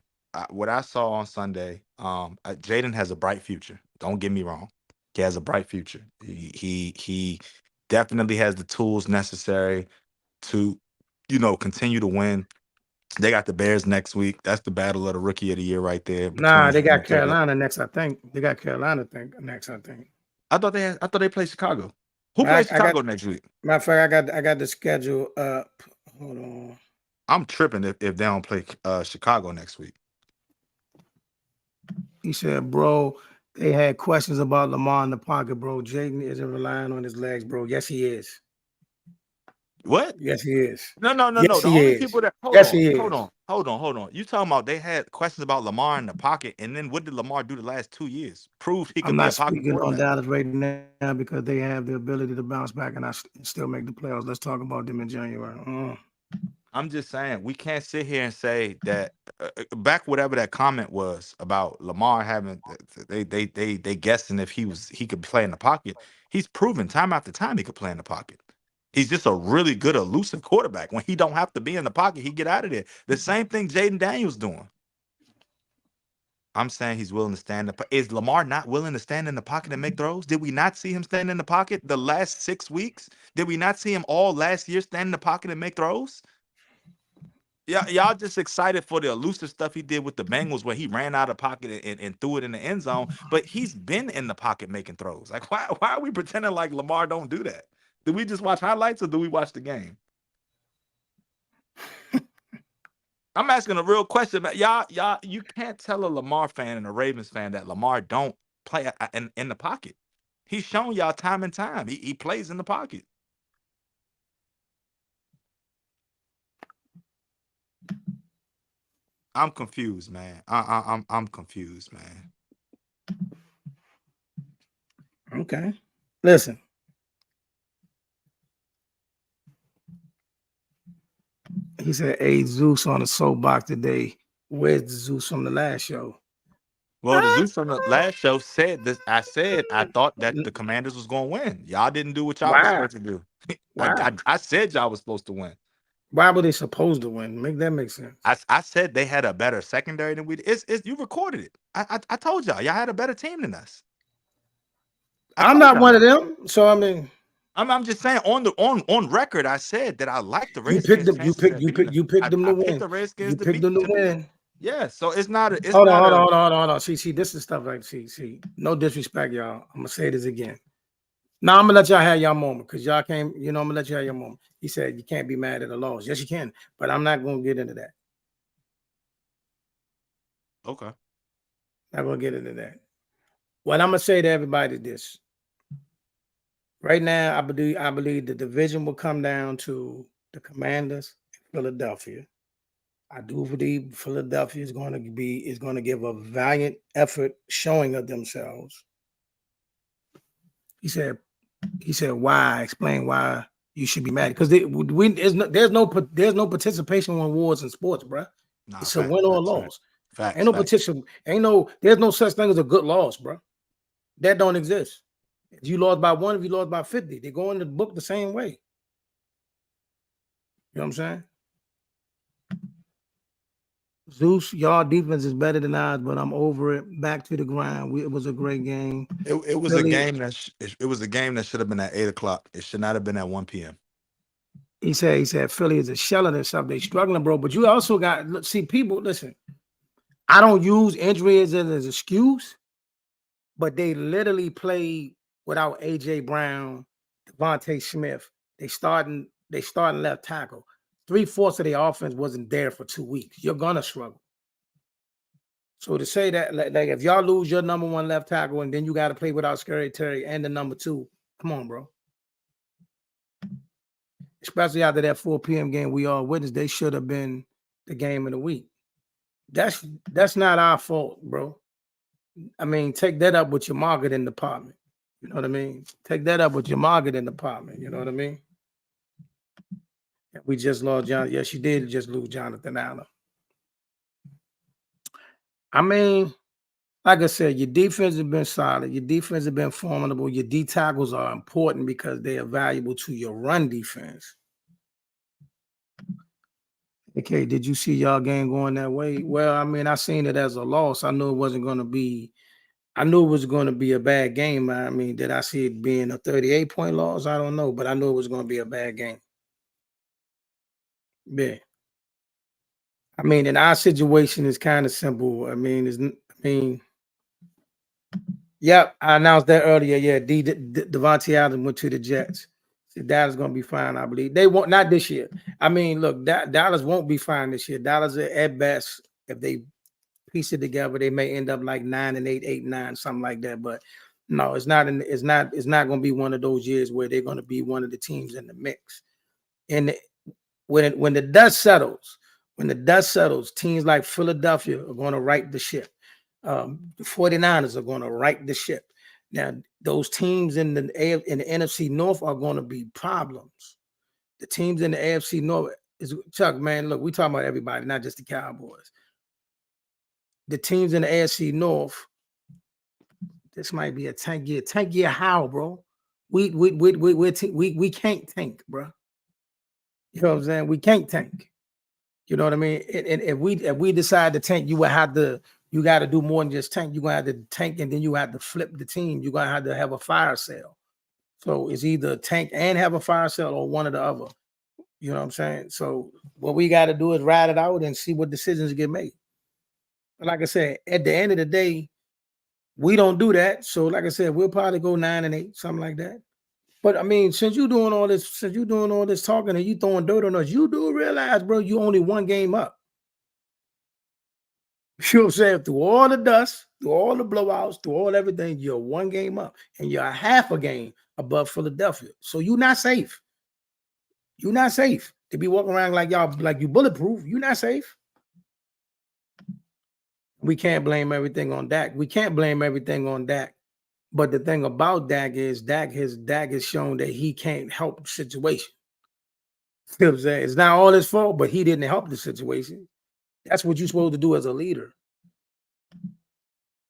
What I saw on Sunday, Jaden has a bright future. Don't get me wrong. He has a bright future. He definitely has the tools necessary to, continue to win. They got the Bears next week. That's the battle of the rookie of the year right there. Nah, they got Carolina next, I think. They got Carolina next, I think. I thought they played Chicago. Who plays Chicago next week? Matter of fact, I got the schedule up. Hold on. I'm tripping if they don't play Chicago next week. He said, bro, they had questions about Lamar in the pocket, bro. Jaden isn't relying on his legs, bro. Yes, he is. What? Yes, he is. No. Yes, The he only is. people that Yes, he is. Hold Hold on. You talking about they had questions about Lamar in the pocket, and then what did Lamar do the last 2 years? Proved he I'm could be a not pocket speaking on quarterback. Dallas right now because they have the ability to bounce back and still make the playoffs. Let's talk about them in January. I'm just saying we can't sit here and say that back whatever that comment was about Lamar having they guessing if he could play in the pocket. He's proven time after time he could play in the pocket. He's just a really good elusive quarterback. When he don't have to be in the pocket, he get out of there. The same thing Jaden Daniels doing. I'm saying he's willing to stand up. Is Lamar not willing to stand in the pocket and make throws? Did we not see him stand in the pocket the last 6 weeks? Did we not see him all last year stand in the pocket and make throws? Yeah, y'all just excited for the elusive stuff he did with the Bengals where he ran out of pocket and threw it in the end zone. But he's been in the pocket making throws. Like, why are we pretending like Lamar don't do that? Do we just watch highlights or do we watch the game? I'm asking a real question. Y'all, you can't tell a Lamar fan and a Ravens fan that Lamar don't play in the pocket. He's shown y'all time and time. He plays in the pocket. I'm confused, man. I'm confused, man. Okay. Listen. He said, "Hey, Zeus on the soapbox today. Where's the Zeus from the last show?" Well, the Zeus from the last show said this. I said I thought that the Commanders was going to win. Y'all didn't do what y'all was Why? supposed to do. Why? I said y'all was supposed to win. Why were they supposed to win? Make that make sense. I said they had a better secondary than we did. It's you recorded it. I told y'all had a better team than us. I'm not one of them. So I mean, I'm just saying on record, I said that I like the you Redskins. picked them to win. Picked the Redskins You to picked them to win. Yeah, so it's not a. Hold on. See, this is stuff like see. No disrespect, y'all. I'm gonna say this again. Now I'm gonna let y'all have your moment because y'all came. I'm gonna let you have your moment. He said you can't be mad at the loss. Yes, you can, but I'm not gonna get into that. Okay. Not gonna get into that. What I'm gonna say to everybody is this. Right now, I believe the division will come down to the Commanders and Philadelphia. I do believe Philadelphia is going to give a valiant effort showing of themselves. He said, why? Explain why you should be mad because there's no participation awards in sports, bro. Nah, it's a win or a loss. Facts. Ain't no petition. There's no such thing as a good loss, bro. That don't exist. If you lost by 1, if you lost by 50, they go in the book the same way. You know what I'm saying? Zeus, y'all defense is better than ours, but I'm over it. Back to the grind. It was a great game. It was a game that should have been at 8:00. It should not have been at 1 p.m. He said Philly is a shell of themselves. They struggling, bro. But you also got people. Listen, I don't use injuries as an excuse, but they literally played without AJ Brown, Devontae Smith. They starting left tackle. 3/4 of their offense wasn't there for 2 weeks. You're gonna struggle. So to say that, like if y'all lose your number 1 left tackle and then you got to play without Scary Terry and the number 2, come on, bro. Especially after that 4 p.m. game we all witnessed, they should have been the game of the week. That's not our fault, bro. I mean, take that up with your marketing department. You know what I mean? Take that up with your marketing department. You know what I mean? We just lost John. Yes, you did just lose Jonathan Allen. I mean, like I said, your defense has been solid. Your defense has been formidable. Your D tackles are important because they are valuable to your run defense. Okay, did you see y'all game going that way? Well, I mean, I seen it as a loss. I knew it wasn't going to be. I knew it was going to be a bad game. I mean, did I see it being a 38-point loss? I don't know, but I knew it was going to be a bad game. Yeah. I mean, in our situation, it's kind of simple. Yep, I announced that earlier. Yeah, Devontae Adams went to the Jets. So Dallas going to be fine, I believe. They won't, not this year. I mean, look, Dallas won't be fine this year. Dallas, at best, if they piece it together, they may end up like 9-8, 8-9, something like that. But no, it's not going to be one of those years where they're going to be one of the teams in the mix. And when the dust settles, When the dust settles, teams like Philadelphia are going to right the ship. The 49ers are going to right the ship. Now, those teams in the NFC North are going to be problems. The teams in the AFC North is Chuck, man. Look, we talking about everybody, not just the Cowboys. The teams in the AFC North, this might be a tank year. Tank year how, bro? We can't tank, bro. You know what I'm saying? We can't tank. You know what I mean? And if we decide to tank, you got to do more than just tank. You're gonna have to tank, and then you have to flip the team. You're gonna have to have a fire sale. So it's either tank and have a fire sale or one or the other. You know what I'm saying? So what we got to do is ride it out and see what decisions get made. But like I said, at the end of the day, we don't do that. So like I said, we'll probably go 9-8, something like that. But I mean, since you're doing all this talking and you throwing dirt on us, you do realize, bro, you only one game up. You know what I'm saying? Through all the dust, through all the blowouts, through all everything, you're one game up, and you're half a game above Philadelphia. So you're not safe. You're not safe to be walking around like y'all, like you bulletproof. You're not safe. We can't blame everything on Dak. We can't blame everything on Dak. But the thing about Dak is Dak has shown that he can't help the situation. You know what I'm saying? It's not all his fault, but he didn't help the situation. That's what you're supposed to do as a leader.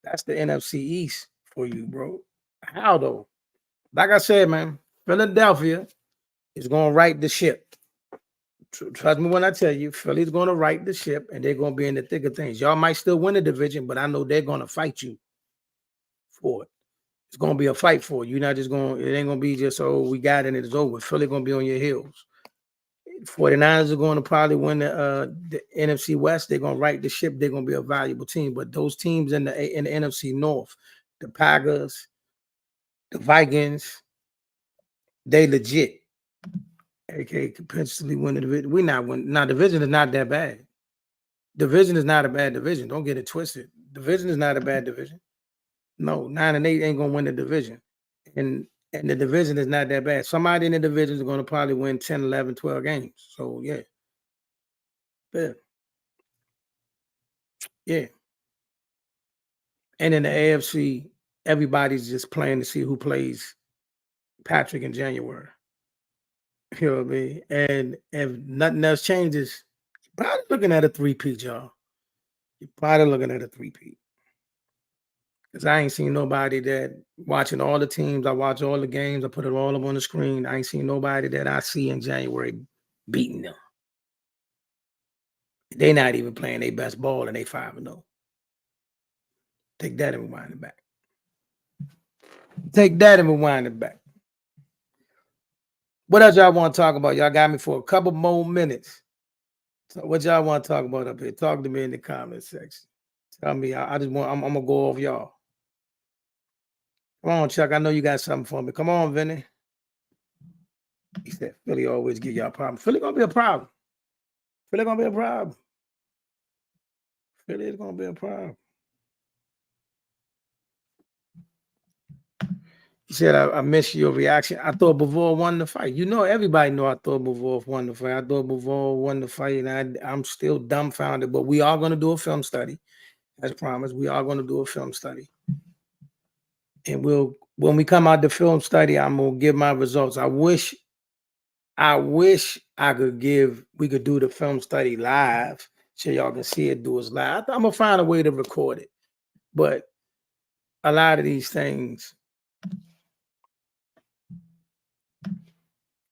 That's the NFC East for you, bro. How though? Like I said, man, Philadelphia is going to right the ship. Trust me when I tell you, Philly's going to right the ship, and they're going to be in the thick of things. Y'all might still win the division, but I know they're going to fight you for it. It's going to be a fight for you. You're not just going, it ain't going to be just, oh, we got it and it's over. Philly going to be on your heels. 49ers are going to probably win the NFC West. They're going to right the ship. They're going to be a valuable team. But those teams in the NFC North, the Packers, the Vikings, they legit. AK could potentially win the division. We're not winning. Now, division is not that bad. Division is not a bad division. Don't get it twisted. Division is not a bad division. No, 9-8 ain't gonna win the division. And the division is not that bad. Somebody in the division is gonna probably win 10, 11, 12 games. So yeah. Yeah. And in the AFC, everybody's just playing to see who plays Patrick in January. You know what I mean? And if nothing else changes, you're probably looking at a three-peat, y'all. You're probably looking at a three-peat. Because I ain't seen nobody that watching all the teams. I watch all the games. I put it all up on the screen. I ain't seen nobody that I see in January beating them. They're not even playing their best ball and they 5-0. Take that and rewind it back. Take that and rewind it back. What else y'all want to talk about? Y'all got me for a couple more minutes. So what y'all want to talk about up here? Talk to me in the comment section. Tell me. I'm gonna go off y'all. Come on, Chuck. I know you got something for me. Come on, Vinny. He said Philly always give y'all problems. Philly gonna be a problem. Philly gonna be a problem. Philly is gonna be a problem. He said, I missed your reaction. I thought Bivol won the fight. You know, everybody know I thought Bivol won the fight. I thought Bivol won the fight, and I'm still dumbfounded. But we are going to do a film study. As promised, we are going to do a film study. And when we come out the film study, I'm going to give my results. I wish we could do the film study live so y'all can see it, do us live. I'm going to find a way to record it. But a lot of these things,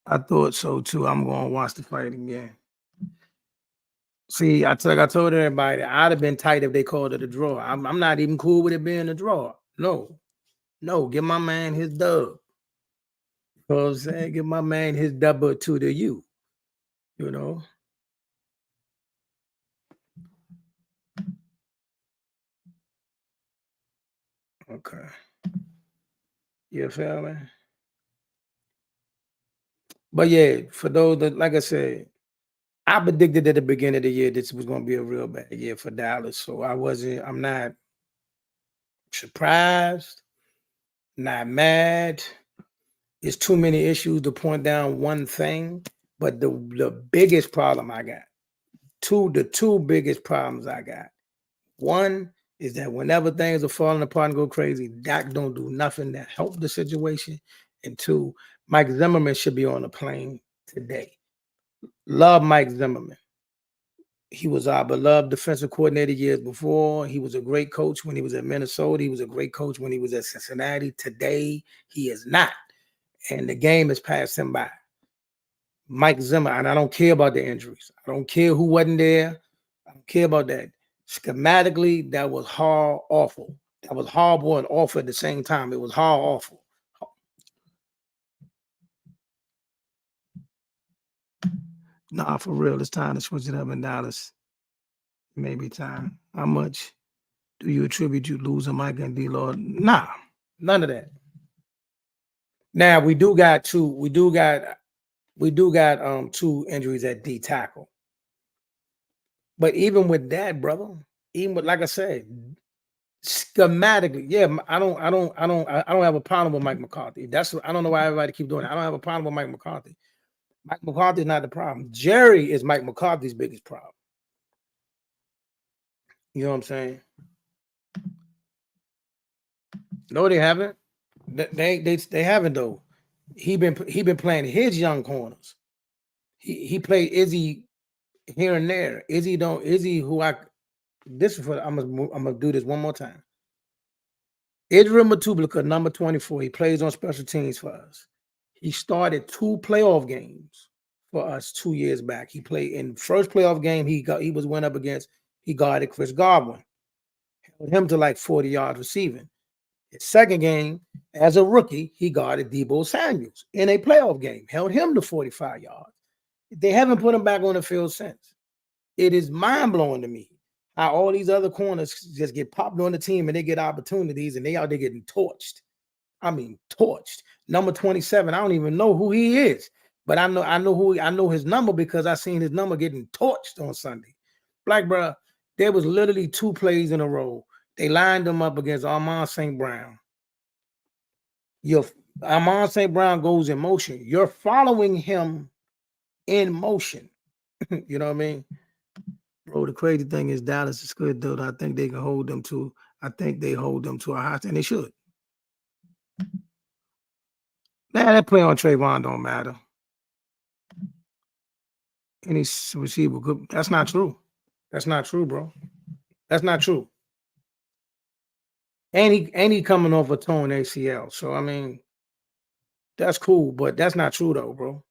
I thought so too. I'm going to watch the fight again. See, I told everybody, I'd have been tight if they called it a draw. I'm not even cool with it being a draw. No, give my man his dub. You know what I'm saying? Give my man his double to the you. You know? Okay. You feel me? But yeah, for those that, like I said, I predicted at the beginning of the year this was going to be a real bad year for Dallas. So I'm not surprised, not mad. It's too many issues to point down one thing. But the biggest problem I got the two biggest problems I got. One is that whenever things are falling apart and go crazy, Doc don't do nothing to help the situation. And two, Mike Zimmerman should be on a plane today. Love Mike Zimmerman. He was our beloved defensive coordinator years before. He was a great coach when he was at Minnesota. He was a great coach when he was at Cincinnati. Today, he is not. And the game has passed him by. Mike Zimmer, and I don't care about the injuries. I don't care who wasn't there. I don't care about that. Schematically, that was awful. That was horrible and awful at the same time. It was awful. Nah, for real, it's time to switch it up in Dallas. Maybe time. How much do you attribute you losing Mike and D-Lord? Nah, none of that. Now we do got two injuries at D tackle. But even with that, brother, even with, like I said, schematically, yeah, I don't have a problem with Mike McCarthy. I don't know why everybody keep doing it. I don't have a problem with Mike McCarthy. Mike McCarthy is not the problem. Jerry is Mike McCarthy's biggest problem. You know what I'm saying? No, they haven't. They haven't though. He been playing his young corners. He played Izzy here and there. I'm gonna do this one more time. Idris Matublika, number 24. He plays on special teams for us. He started 2 playoff games for us 2 years back. He played in first playoff game. He went up against. He guarded Chris Godwin. Held him to like 40 yards receiving. His second game, as a rookie, he guarded Deebo Samuels in a playoff game. Held him to 45 yards. They haven't put him back on the field since. It is mind-blowing to me how all these other corners just get popped on the team and they get opportunities and they out there getting torched. I mean, torched. Number 27, I don't even know who he is, but I know his number because I seen his number getting torched on Sunday. Black bro, there was literally 2 plays in a row. They lined him up against Armand St. Brown. Armand St. Brown goes in motion. You're following him in motion. You know what I mean? Bro, the crazy thing is Dallas is good, though. I think they hold them to a high standard, and they should. Now, that play on Trayvon don't matter. Any receiver good. That's not true. That's not true, bro. That's not true. And he coming off a torn ACL. So I mean, that's cool, but that's not true though, bro.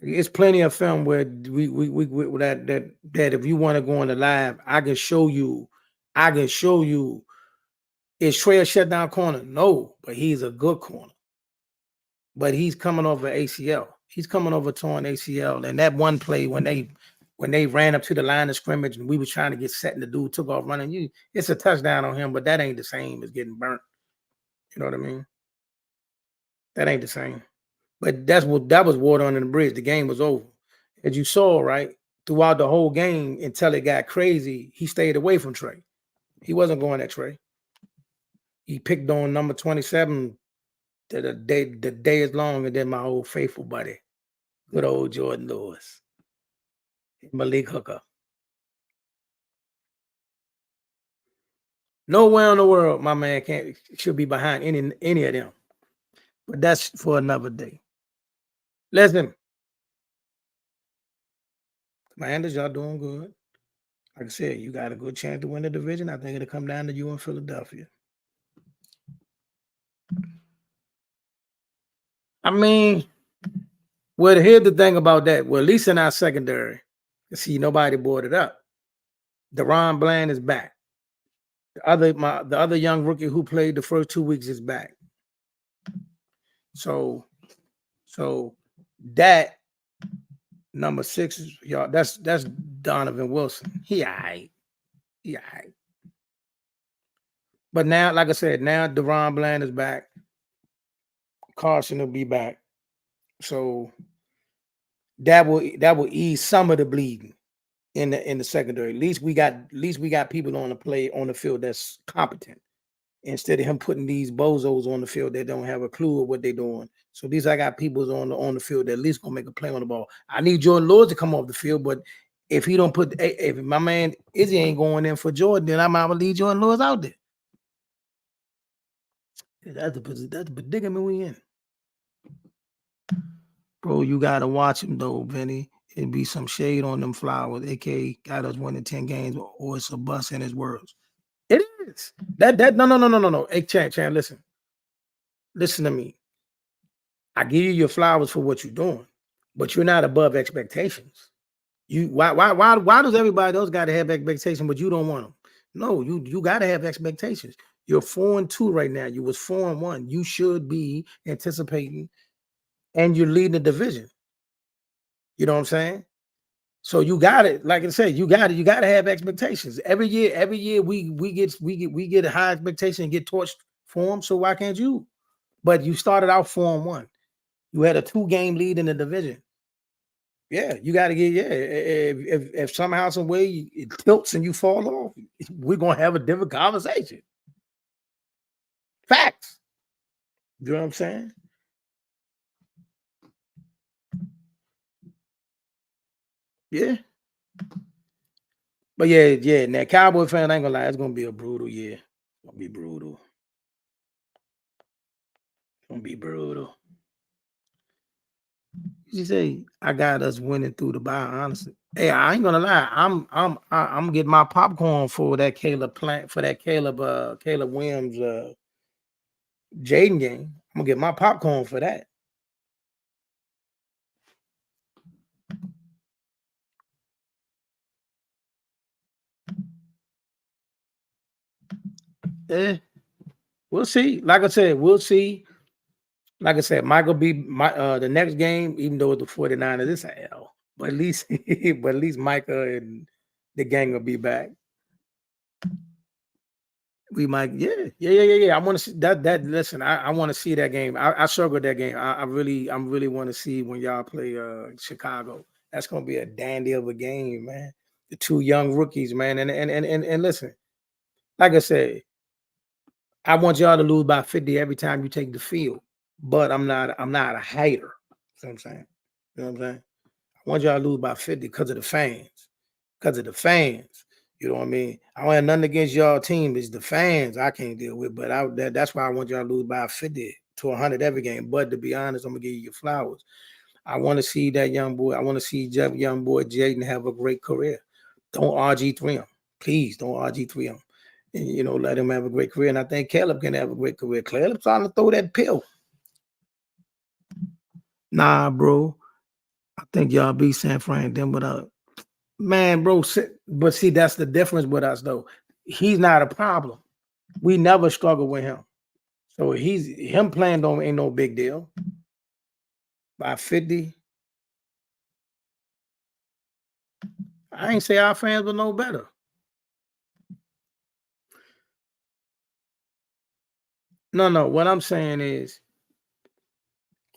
It's plenty of film where we that if you want to go on the live, I can show you. Is Trey a shutdown corner? No, but he's a good corner. But he's coming off an ACL. He's coming over a torn ACL. And that one play when they ran up to the line of scrimmage and we was trying to get set and the dude took off running, it's a touchdown on him, but that ain't the same as getting burnt. You know what I mean? That ain't the same. But that was water under the bridge. The game was over. As you saw, right, throughout the whole game until it got crazy, he stayed away from Trey. He wasn't going at Trey. He picked on number 27 the day is long, and then my old faithful buddy, good old Jordan Lewis. Malik Hooker. Nowhere in the world my man should be behind any of them. But that's for another day. Listen. Commanders, y'all doing good. Like I said, you got a good chance to win the division. I think it'll come down to you in Philadelphia. I mean, well, here's the thing about that. Well, at least in our secondary, see, nobody boarded up. Deron Bland is back. The other young rookie who played the first 2 weeks is back. So that number 6 is y'all. That's Donovan Wilson. He all right. But now, like I said, now Deron Bland is back. Carson will be back. So that will ease some of the bleeding in the secondary. At least we got people on the field that's competent instead of him putting these bozos on the field that don't have a clue of what they're doing. So I got people on the field that at least gonna make a play on the ball. I need Jordan Lewis to come off the field, but If he don't put, if my man Izzy ain't going in for Jordan, then I might leave Jordan Lewis out there. That's the predicament we in. Bro, you gotta watch him though, Vinny. It'd be some shade on them flowers. AK got us winning 10 games, or it's a bust in his words. It is. No. Hey, Chan, listen. Listen to me. I give you your flowers for what you're doing, but you're not above expectations. Why does everybody else gotta have expectations, but you don't want them? No, you gotta have expectations. You're 4-2 right now. You was 4-1. You should be anticipating, and you're leading the division. You know what I'm saying? So you got it. Like I said, you got to have expectations. Every year we get a high expectation and get torched for them. So why can't you? But you started out 4-1. You had a 2-game lead in the division. Yeah, you got to get, if somehow, some way it tilts and you fall off, we're gonna have a different conversation. Facts. You know what I'm saying? Yeah. But yeah. Now, Cowboy fan, I ain't gonna lie, it's gonna be a brutal year. It's gonna be brutal. You say I got us winning through the bye, honestly. Hey, I ain't gonna lie. I'm getting my popcorn for that Caleb Williams Jaden game. I'm gonna get my popcorn for that. Yeah, we'll see. Like I said, we'll see. Like I said, Michael be the next game, even though it's the 49ers, it's a L. But at least Micah and the gang will be back. We might, yeah. I want to see that. Listen, I want to see that game. I circled that game. I really want to see when y'all play Chicago. That's gonna be a dandy of a game, man. The 2 young rookies, man. And listen, like I said, I want y'all to lose by 50 every time you take the field. But I'm not a hater. You know what I'm saying? You know what I'm saying? I want y'all to lose by 50 because of the fans. Because of the fans. You know what I mean? I don't have nothing against y'all team. It's the fans I can't deal with. But that's why I want y'all to lose by 50 to 100 every game. But to be honest, I'm going to give you your flowers. I want to see that young boy. I want to see young boy Jaden have a great career. Don't RG3 him. Please don't RG3 him. And, let him have a great career. And I think Caleb can have a great career. Caleb's trying to throw that pill. Nah, bro. I think y'all beat San Fran. Then without, man, bro. But see, that's the difference with us, though. He's not a problem. We never struggle with him. So him playing ain't no big deal. By 50, I ain't say our fans were no better. No. What I'm saying is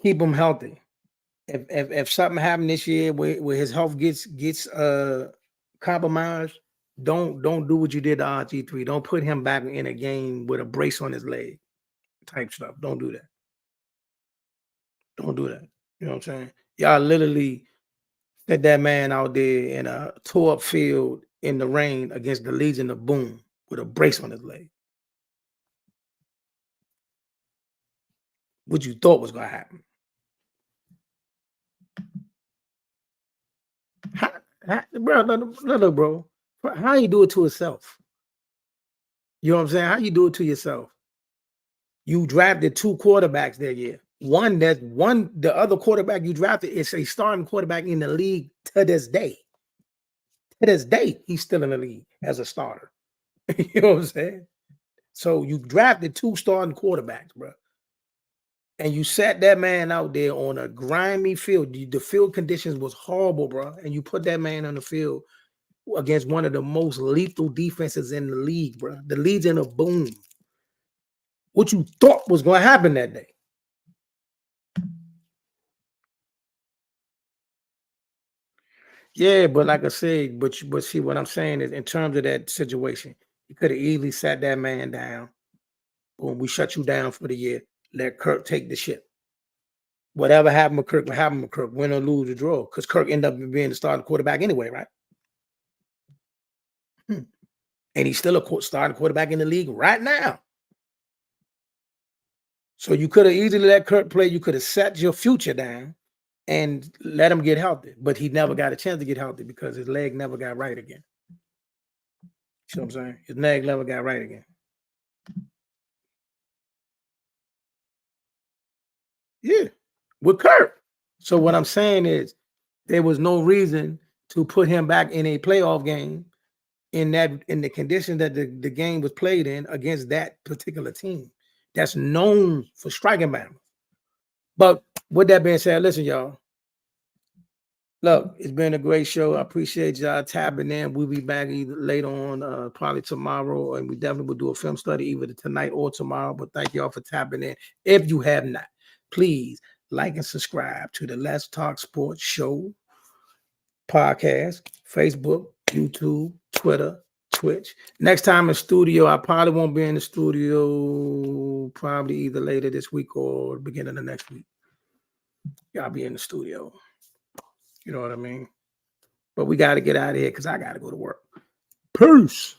keep him healthy. If something happened this year where his health gets compromised, don't do what you did to RG3. Don't put him back in a game with a brace on his leg type stuff. Don't do that. Don't do that. You know what I'm saying? Y'all literally set that man out there in a tore up field in the rain against the Legion of Boom with a brace on his leg. What you thought was gonna happen? Bro, look, bro. How you do it to yourself? You know what I'm saying? How you do it to yourself? You drafted 2 quarterbacks that year. The other quarterback you drafted is a starting quarterback in the league to this day. To this day, he's still in the league as a starter. You know what I'm saying? So you drafted 2 starting quarterbacks, bro. And you sat that man out there on a grimy field. The field conditions was horrible, bro. And you put that man on the field against one of the most lethal defenses in the league, bro. The Legion of Boom. What you thought was going to happen that day? Yeah, but like I said, but see what I'm saying is in terms of that situation, you could have easily sat that man down. Boom, we shut you down for the year. Let Kirk take the ship. Whatever happened with Kirk will happen with Kirk, win or lose or draw, because Kirk ended up being the starting quarterback anyway, right? And he's still a starting quarterback in the league right now. So you could have easily let Kurt play. You could have set your future down and let him get healthy. But he never got a chance to get healthy because his leg never got right again. You know what I'm saying? His leg never got right again. Yeah, with Kurt. So what I'm saying is there was no reason to put him back in a playoff game in the condition that the game was played in against that particular team that's known for striking balance. But with that being said, listen, y'all. Look, it's been a great show. I appreciate y'all tapping in. We'll be back either later on, probably tomorrow, and we definitely will do a film study either tonight or tomorrow. But thank y'all for tapping in. If you have not, please like and subscribe to the Let's Talk Sports Show podcast, Facebook, YouTube, Twitter, Twitch. Next time in studio, I probably won't be in the studio, probably either later this week or the beginning of next week. Y'all be in the studio. You know what I mean? But we got to get out of here because I got to go to work. Peace.